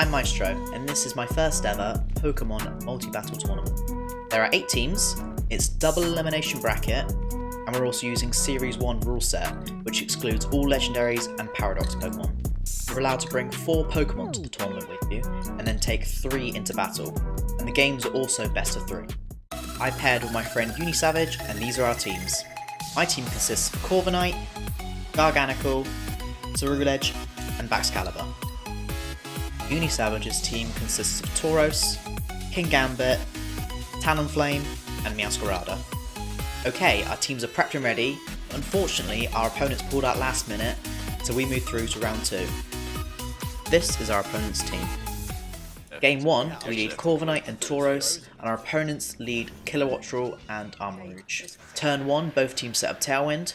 I'm Maestro, and this is my first ever Pokémon multi-battle tournament. There are 8 teams, it's double elimination bracket, and we're also using Series 1 rule set, which excludes all legendaries and paradox Pokémon. You're allowed to bring 4 Pokémon to the tournament with you, and then take 3 into battle, and the games are also best of 3. I paired with my friend Unisavage, and these are our teams. My team consists of Corviknight, Garganacl, Ceruledge, and Baxcalibur. Unisavage's team consists of Tauros, Kingambit, Talonflame, and Meowscarada. Okay, our teams are prepped and ready. Unfortunately, our opponents pulled out last minute, so we move through to round 2. This is our opponent's team. Game 1, we lead Corviknight and Tauros, and our opponents lead Kilowattrel and Armarouge. Turn 1, both teams set up Tailwind,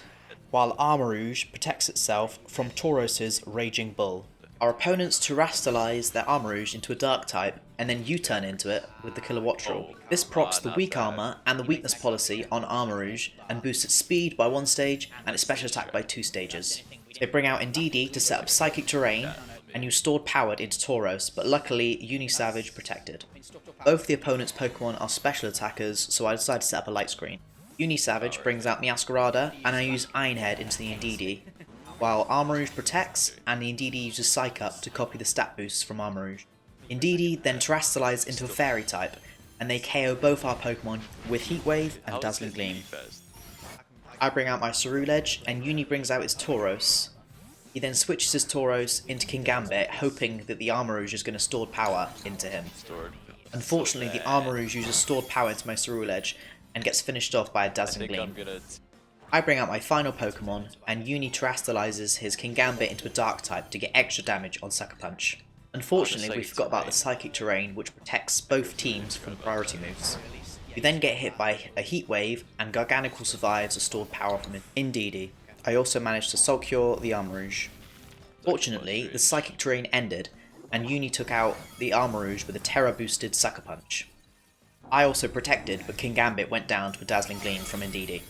while Armarouge protects itself from Tauros' Raging Bull. Our opponents terrestrialize their Armarouge into a Dark type, and then U-turn into it with the Kilowattrel. This procs the weak armor and the weakness policy on Armarouge, and boosts its speed by 1 stage and its special attack by 2 stages. They bring out Indeedee to set up Psychic Terrain, and use Stored Powered into Tauros, but luckily Unisavage protected. Both the opponent's Pokemon are special attackers, so I decided to set up a light screen. Unisavage brings out Meowscarada, and I use Ironhead into the Indeedee, while Armarouge protects, and the Indeedee uses Psych Up to copy the stat boosts from Armarouge. Indeedee then terrestrializes into a Fairy type, and they KO both our Pokemon with Heat Wave and Dazzling Gleam. I bring out my Ceruledge, and Uni brings out its Tauros. He then switches his Tauros into Kingambit, hoping that the Armarouge is going to stored power into him. Unfortunately, the Armarouge uses stored power into my Ceruledge, and gets finished off by a Dazzling Gleam. I bring out my final Pokemon, and Uni terrestrializes his Kingambit into a Dark type to get extra damage on Sucker Punch. Unfortunately, we forgot about the Psychic Terrain, which protects both teams from priority moves. We then get hit by a Heat Wave, and Garganacl survives a stored power from Indeedee. I also managed to Soul Cure the Armarouge. Fortunately, the Psychic Terrain ended, and Uni took out the Armarouge with a Terra-boosted Sucker Punch. I also protected, but Kingambit went down to a Dazzling Gleam from Indeedee.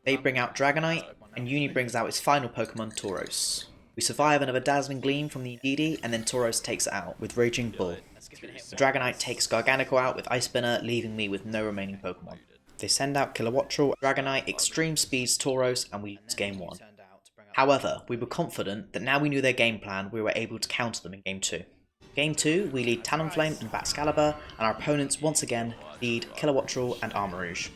They bring out Dragonite, and Uni brings out its final Pokemon, Tauros. We survive another Dazzling Gleam from the Indeedee, and then Tauros takes it out with Raging Bull. The Dragonite takes Garganacl out with Ice Spinner, leaving me with no remaining Pokemon. They send out Kilowattrel, Dragonite extreme speeds Tauros, and we lose game 1. However, we were confident that now we knew their game plan, we were able to counter them in game 2. Game 2, we lead Talonflame and Baxcalibur, and our opponents once again lead Kilowattrel and Armarouge.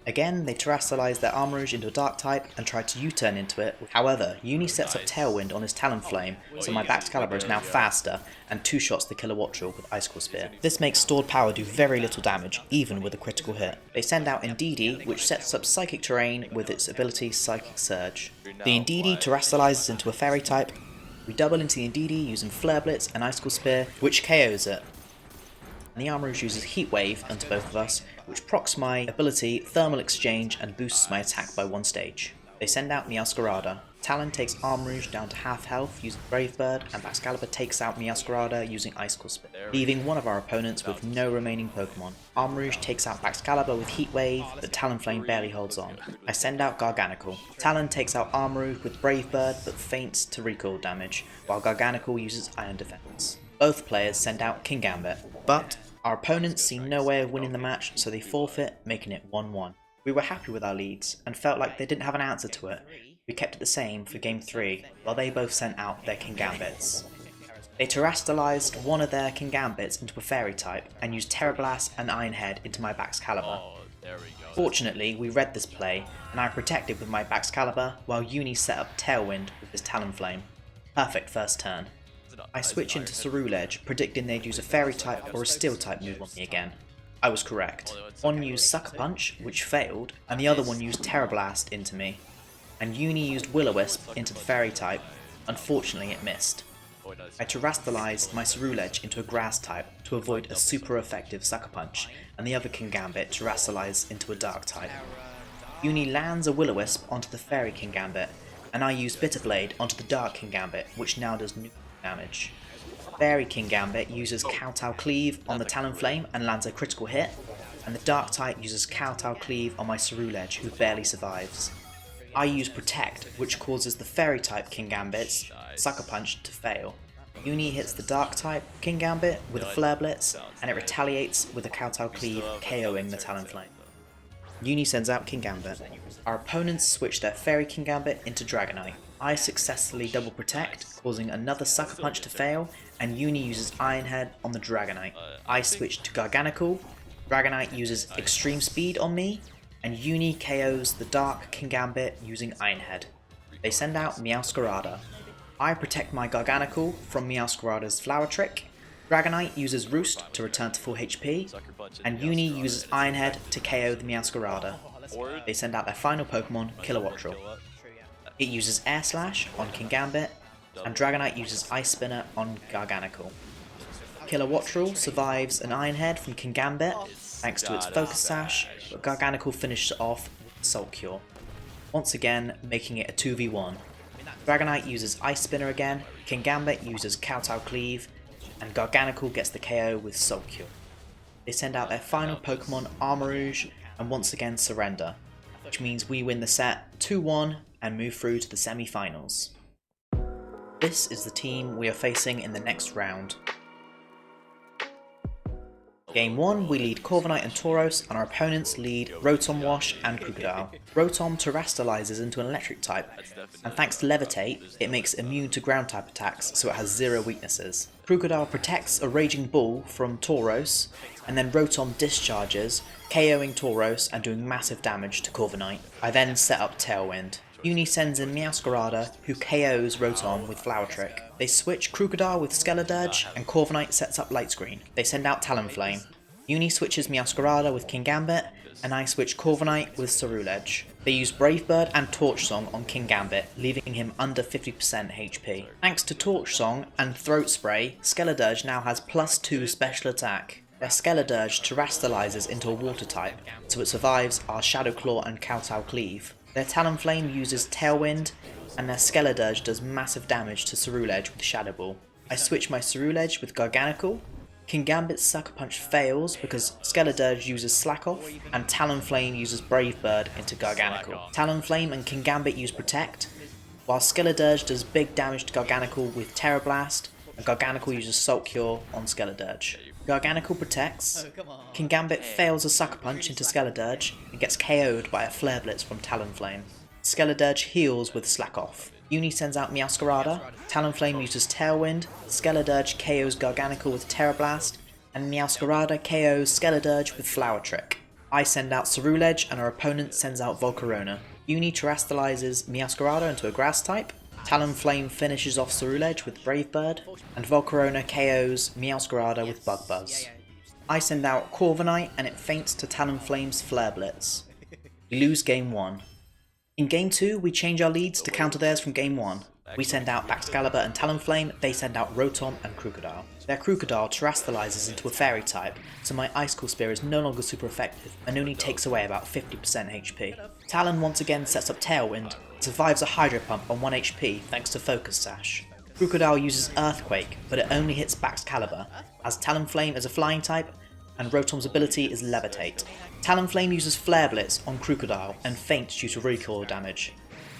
Again, they terrestrialize their Armarouge into a Dark type and try to U-turn into it. However, Uni sets up Tailwind on his Talonflame, so my Baxcalibur is now faster and 2-shots the Kilowattrel with Icicle Spear. This makes stored power do very little damage, even with a critical hit. They send out Indeedee, which sets up Psychic Terrain with its ability Psychic Surge. The Indeedee terrestrializes into a Fairy type. We double into the Indeedee using Flare Blitz and Icicle Spear, which KOs it. And the Armarouge uses Heat Wave onto both of us, which procs my ability Thermal Exchange and boosts my attack by 1 stage. They send out Meowscarada. Talon takes Armarouge down to half health using Brave Bird, and Baxcalibur takes out Meowscarada using Icicle Spear, leaving one of our opponents with no remaining Pokemon. Armarouge takes out Baxcalibur with Heat Wave, but Talonflame barely holds on. I send out Garganacl. Talon takes out Armarouge with Brave Bird, but faints to recoil damage, while Garganacl uses Iron Defense. Both players send out Kingambit, but our opponents see no way of winning the match, so they forfeit, making it 1-1. We were happy with our leads, and felt like they didn't have an answer to it. We kept it the same for game 3, while they both sent out their Kingambits. They terrestrialized one of their Kingambits into a Fairy type, and used Terra Blast and Ironhead into my Baxcalibur. Fortunately, we read this play, and I protected with my Baxcalibur, while Uni set up Tailwind with his Talonflame. Perfect first turn. I switch into Ceruledge, predicting they'd use a Fairy type or a Steel type move on me again. I was correct. One used Sucker Punch, which failed, and the other one used Terra Blast into me. And Uni used Will-O-Wisp into the Fairy type. Unfortunately, it missed. I terrestrialized my Ceruledge into a Grass type to avoid a super effective Sucker Punch, and the other Kingambit terrestrialized into a Dark type. Uni lands a Will-O-Wisp onto the Fairy Kingambit, and I used Bitter Blade onto the Dark Kingambit, which now does nuke damage. Fairy Kingambit uses Kowtow Cleave on the Talonflame and lands a critical hit, and the Dark type uses Kowtow Cleave on my Ceruledge, who barely survives. I use Protect, which causes the Fairy type Kingambit's Sucker Punch to fail. Uni hits the Dark type Kingambit with a Flare Blitz, and it retaliates with a Kowtow Cleave, KOing the Talonflame. Uni sends out Kingambit. Our opponents switch their Fairy Kingambit into Dragonite. I successfully double protect, causing another Sucker Punch to fail, and Uni uses Iron Head on the Dragonite. I switch to Garganical, Dragonite uses Extreme Speed on me, and Uni KOs the Dark Kingambit using Iron Head. They send out Meowscarada. I protect my Garganical from Meowscarada's Flower Trick, Dragonite uses Roost to return to full HP, and Uni uses Iron Head to KO the Meowscarada. They send out their final Pokemon, Kilowattrel. It uses Air Slash on Kingambit, and Dragonite uses Ice Spinner on Garganical. Kilowattrel survives an Iron Head from Kingambit thanks to its Focus Sash, but Garganical finishes it off with Salt Cure, once again making it a 2v1. Dragonite uses Ice Spinner again, Kingambit uses Kowtow Cleave, and Garganical gets the KO with Salt Cure. They send out their final Pokemon, Armarouge, and once again surrender, which means we win the set 2-1 and move through to the semi-finals. This is the team we are facing in the next round. Game 1, we lead Corviknight and Tauros, and our opponents lead Rotom Wash and Crocodile. Rotom terrestrializes into an electric type, and thanks to Levitate, it makes immune to ground type attacks, so it has 0 weaknesses. Crocodile protects a Raging Bull from Tauros, and then Rotom discharges, KOing Tauros and doing massive damage to Corviknight. I then set up Tailwind. Uni sends in Meowscarada, who KOs Rotom with Flower Trick. They switch Crocodile with Skeledirge, and Corviknight sets up Light Screen. They send out Talonflame. Uni switches Meowscarada with Kingambit, and I switch Corviknight with Ceruledge. They use Brave Bird and Torch Song on Kingambit, leaving him under 50% HP. Thanks to Torch Song and Throat Spray, Skeledirge now has +2 special attack. Their Skeledirge terrestrializes into a water type, so it survives our Shadow Claw and Kowtow Cleave. Their Talonflame uses Tailwind, and their Skeledirge does massive damage to Ceruledge with Shadow Ball. I switch my Ceruledge with Garganical. Kingambit's Sucker Punch fails because Skeledirge uses Slack Off, and Talonflame uses Brave Bird into Garganical. Talonflame and Kingambit use Protect, while Skeledirge does big damage to Garganical with Terra Blast, and Garganical uses Salt Cure on Skeledirge. Garganical protects, Kingambit fails a Sucker Punch into Skeledirge and gets KO'd by a Flare Blitz from Talonflame. Skeledirge heals with Slack Off. Uni sends out Meowscarada, Talonflame uses Tailwind, Skeledirge KOs Garganical with Terra Blast, and Meowscarada KOs Skeledirge with Flower Trick. I send out Ceruledge and our opponent sends out Volcarona. Uni terrestrializes Meowscarada into a Grass type, Talonflame finishes off Ceruledge with Brave Bird, and Volcarona KOs Meowscarada with Bug Buzz. I send out Corviknight and it faints to Talonflame's Flare Blitz. We lose Game 1. In Game 2, we change our leads to counter theirs from Game 1. We send out Baxcalibur and Talonflame, they send out Rotom and Crocodile. Their Crocodile terrestrializes into a Fairy type, so my Icicle Spear is no longer super effective and only takes away about 50% HP. Talon once again sets up Tailwind, survives a Hydro Pump on 1 HP thanks to Focus Sash. Crocodile uses Earthquake, but it only hits Baxcalibur, as Talonflame is a flying type, and Rotom's ability is Levitate. Talonflame uses Flare Blitz on Crocodile and faints due to recoil damage,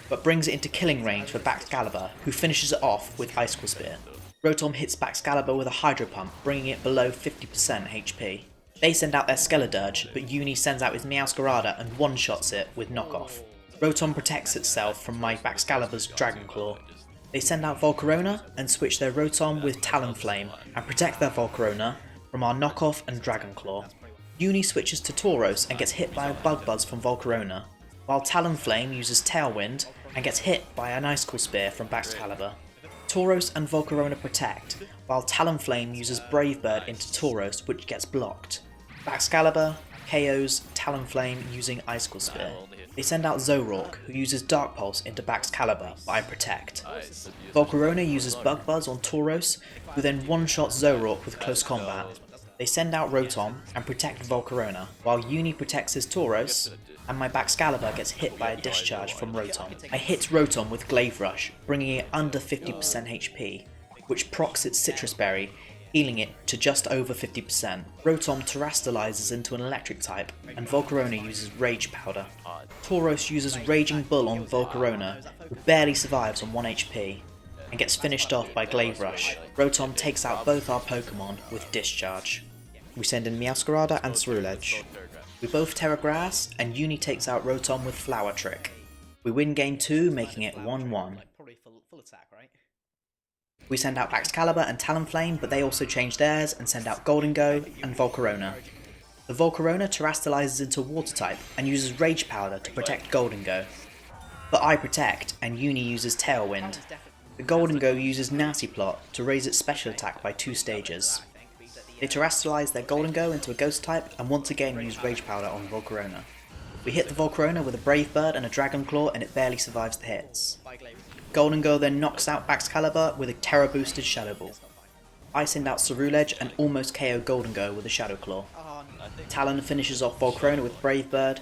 but brings it into killing range for Baxcalibur, who finishes it off with Icicle Spear. Rotom hits Baxcalibur with a Hydro Pump, bringing it below 50% HP. They send out their Skeledirge, but Uni sends out his Meowscarada and one-shots it with Knockoff. Rotom protects itself from my Baxcalibur's Dragon Claw. They send out Volcarona and switch their Rotom with Talonflame and protect their Volcarona from our Knockoff and Dragon Claw. Uni switches to Tauros and gets hit by a Bug Buzz from Volcarona, while Talonflame uses Tailwind and gets hit by an Icicle Spear from Baxcalibur. Tauros and Volcarona protect, while Talonflame uses Brave Bird into Tauros, which gets blocked. Baxcalibur KOs Talonflame using Icicle Spear. They send out Zoroark, who uses Dark Pulse into Baxcalibur, but I protect. Volcarona uses Bug Buzz on Tauros, who then one-shots Zoroark with Close Combat. They send out Rotom and protect Volcarona, while Uni protects his Tauros, and my Baxcalibur gets hit by a discharge from Rotom. I hit Rotom with Glaive Rush, bringing it under 50% HP, which procs its Citrus Berry, healing it to just over 50%. Rotom terrestrializes into an electric type, and Volcarona uses Rage Powder. Tauros uses Raging Bull on Volcarona, who barely survives on 1 HP. and gets finished off by Glaive Rush. Rotom takes out both our Pokemon with Discharge. We send in Meowscarada and Ceruledge. We both Terra Grass, and Uni takes out Rotom with Flower Trick. We win game 2, making it 1-1. We send out Excalibur and Talonflame, but they also change theirs and send out Gholdengo and Volcarona. The Volcarona terastallizes into Water type and uses Rage Powder to protect Gholdengo. But I protect, and Uni uses Tailwind. The Gholdengo uses Nasty Plot to raise its special attack by 2 stages. They terastallize their Gholdengo into a Ghost type and once again use Rage Powder on Volcarona. We hit the Volcarona with a Brave Bird and a Dragon Claw and it barely survives the hits. Gholdengo then knocks out Excalibur with a Terra boosted Shadow Ball. I send out Ceruledge and almost KO Gholdengo with a Shadow Claw. Talon finishes off Volcarona with Brave Bird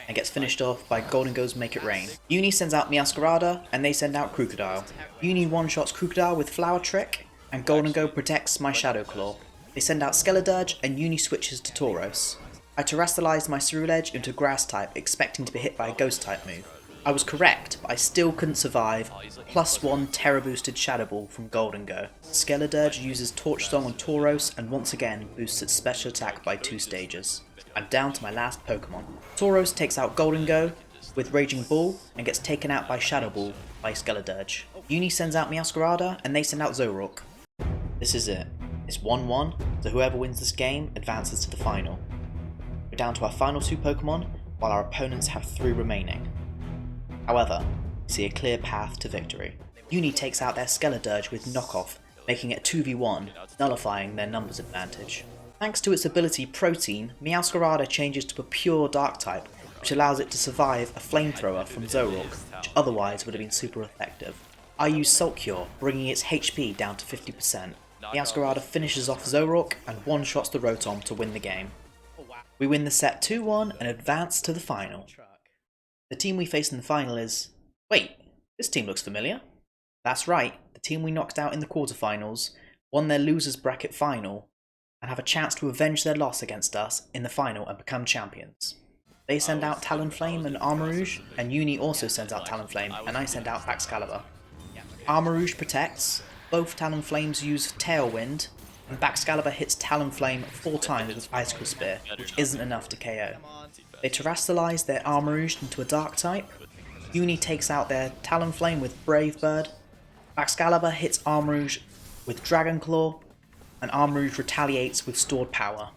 and gets finished off by Gholdengo's Make It Rain. Uni sends out Meowscarada and they send out Crocodile. Uni one-shots Crocodile with Flower Trick and Gholdengo protects my Shadow Claw. They send out Skeledirge and Uni switches to Tauros. I terastallized my Ceruledge into Grass type expecting to be hit by a Ghost type move. I was correct, but I still couldn't survive +1 Terra boosted Shadow Ball from Gholdengo. Skeledirge uses Torch Song on Tauros and once again boosts its special attack by 2 stages. I'm down to my last Pokemon. Tauros takes out Gholdengo with Raging Bull and gets taken out by Shadow Ball by Skeledirge. Uni sends out Meowscarada and they send out Zoroark. This is it. It's 1-1, so whoever wins this game advances to the final. We're down to our final 2 Pokemon, while our opponents have 3 remaining. However, we see a clear path to victory. Uni takes out their Skeledirge with Knockoff, making it a 2v1, nullifying their numbers advantage. Thanks to its ability Protein, Meowscarada changes to a pure Dark type, which allows it to survive a Flamethrower from Zoroark, which otherwise would have been super effective. I use Salt Cure, bringing its HP down to 50%. Meowscarada finishes off Zoroark and one-shots the Rotom to win the game. We win the set 2-1 and advance to the final. The team we face in the final is... Wait, this team looks familiar. That's right, the team we knocked out in the quarterfinals won their losers bracket final and have a chance to avenge their loss against us in the final and become champions. They send out Talonflame and Armarouge, and Uni also sends out Talonflame, and I send out Excalibur. Armarouge protects, both Talonflames use Tailwind, and Excalibur hits Talonflame 4 times with Icicle Spear, which isn't enough to KO. They terastallize their Armarouge into a Dark type. Uni takes out their Talonflame with Brave Bird. Excalibur hits Armarouge with Dragon Claw, and Armarouge retaliates with Stored Power.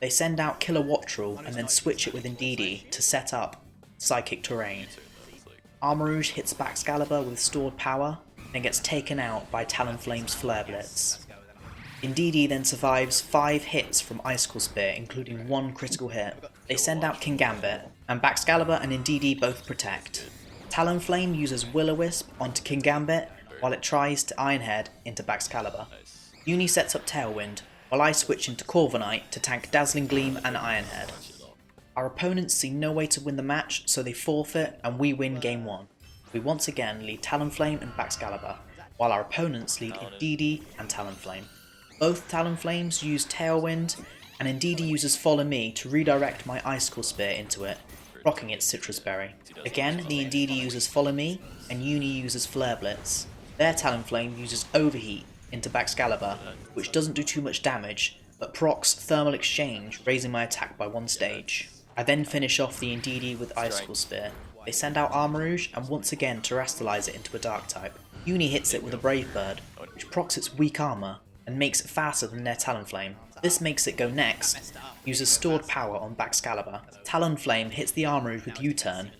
They send out Kilowattrel and then switch it with Indeedee to set up Psychic Terrain. Armarouge hits Excalibur with Stored Power, and gets taken out by Talonflame's Flare Blitz. Indeedee then survives 5 hits from Icicle Spear, including 1 critical hit. They send out Kingambit, and Excalibur and Indeedee both protect. Talonflame uses Will-O-Wisp onto Kingambit, while it tries to Ironhead into Excalibur. Uni sets up Tailwind, while I switch into Corviknight to tank Dazzling Gleam and Ironhead. Our opponents see no way to win the match, so they forfeit and we win game 1. We once again lead Talonflame and Excalibur, while our opponents lead Indeedee and Talonflame. Both Talonflames use Tailwind, and Indeedee uses Follow Me to redirect my Icicle Spear into it, rocking its Citrus Berry. Again, the Indeedee uses Follow Me, and Uni uses Flare Blitz. Their Talonflame uses Overheat into Excalibur, which doesn't do too much damage, but procs Thermal Exchange, raising my attack by 1 stage. I then finish off the Indeedee with Icicle Spear. They send out Armarouge and once again terastallize it into a Dark type. Uni hits it with a Brave Bird, which procs its weak armor and makes it faster than their Talonflame. This makes it go next, uses Stored Power on Excalibur. Talonflame hits the Armarouge with U-turn,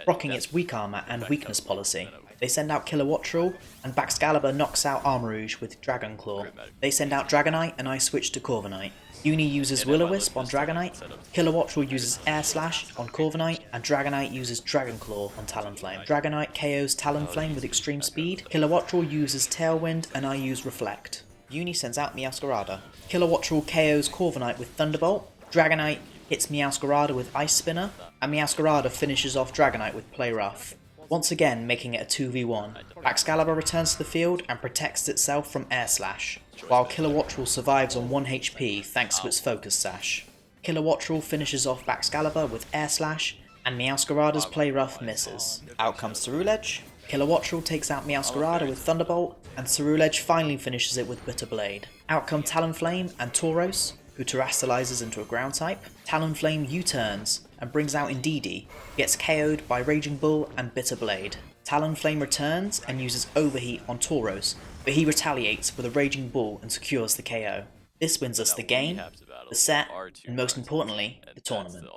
rocking its weak armor and weakness policy. They send out Kilowattrel, and Excalibur knocks out Armarouge with Dragon Claw. They send out Dragonite, and I switch to Corviknight. Uni uses Will-O-Wisp on Dragonite, Kilowattrel uses Air Slash on Corviknight, and Dragonite uses Dragon Claw on Talonflame. Dragonite KOs Talonflame with extreme speed, Kilowattrel uses Tailwind, and I use Reflect. Uni sends out Meowscarada. Kilowattrel KOs Corviknight with Thunderbolt, Dragonite hits Meowscarada with Ice Spinner, and Meowscarada finishes off Dragonite with Play Rough, once again making it a 2v1. Excalibur returns to the field and protects itself from Air Slash, while Kilowattrel survives on 1 HP thanks to its Focus Sash. Kilowattrel finishes off Excalibur with Air Slash, and Meowscarada's Play Rough misses. Out comes Ceruledge, Kilowattrel takes out Meowscarada with Thunderbolt, and Ceruledge finally finishes it with Bitter Blade. Out come Talonflame and Tauros, who terastallizes into a ground type. Talonflame U-turns and brings out Indeedee, gets KO'd by Raging Bull and Bitter Blade. Talonflame returns and uses Overheat on Tauros, but he retaliates with a Raging Bull and secures the KO. This wins us the game, the set, and most importantly, the tournament.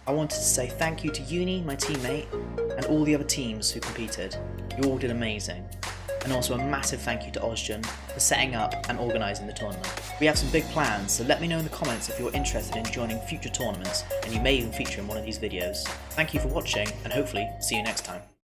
I wanted to say thank you to Uni, my teammate, and all the other teams who competed. You all did amazing. And also a massive thank you to Ozgen for setting up and organising the tournament. We have some big plans, so let me know in the comments if you're interested in joining future tournaments, and you may even feature in one of these videos. Thank you for watching, and hopefully see you next time.